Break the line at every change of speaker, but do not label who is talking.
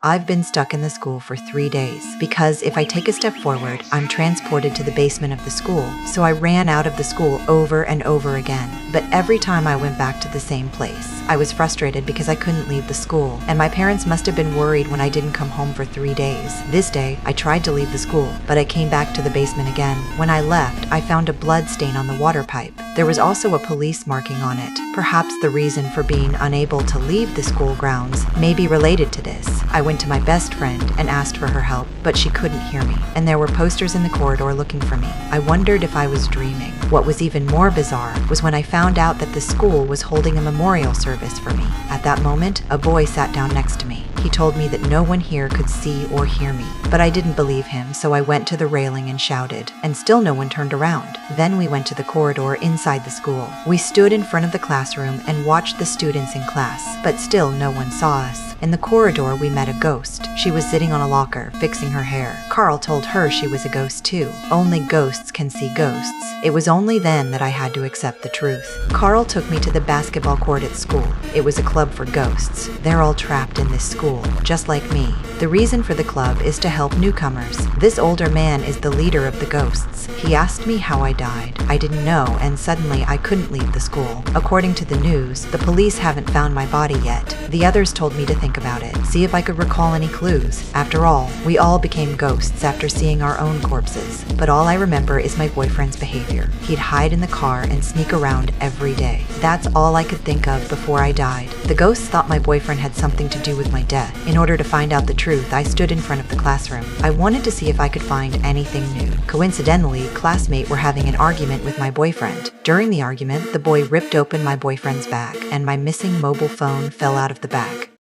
I've been stuck in the school for 3 days because if I take a step forward, I'm transported to the basement of the school. So I ran out of the school over and over again. But every time I went back to the same place, I was frustrated because I couldn't leave the school, and my parents must have been worried when I didn't come home for 3 days. This day, I tried to leave the school, but I came back to the basement again. When I left, I found a blood stain on the water pipe. There was also a police marking on it. Perhaps the reason for being unable to leave the school grounds may be related to this. I went to my best friend and asked for her help, but she couldn't hear me, and there were posters in the corridor looking for me. I wondered if I was dreaming. What was even more bizarre was when I found out that the school was holding a memorial service for me. At that moment, a boy sat down next to me. He told me that no one here could see or hear me, but I didn't believe him, so I went to the railing and shouted, and still no one turned around. Then we went to the corridor inside the school. We stood in front of the classroom and watched the students in class, but still no one saw us. In the corridor, we met a ghost. She was sitting on a locker, fixing her hair. Carl told her she was a ghost too. Only ghosts can see ghosts. It was only then that I had to accept the truth. Carl took me to the basketball court at school. It was a club for ghosts. They're all trapped in this school, just like me. The reason for the club is to help newcomers. This older man is the leader of the ghosts. He asked me how I died. I didn't know, and suddenly I couldn't leave the school. According to the news, the police haven't found my body yet. The others told me to think about it, see if I could recall any clues. After all, we all became ghosts after seeing our own corpses. But all I remember is my boyfriend's behavior. He'd hide in the car and sneak around every day. That's all I could think of before I died. The ghosts thought my boyfriend had something to do with my death. In order to find out the truth, I stood in front of the classroom. I wanted to see if I could find anything new. Coincidentally, classmates were having an argument with my boyfriend. During the argument, the boy ripped open my boyfriend's bag, and my missing mobile phone fell out of the bag.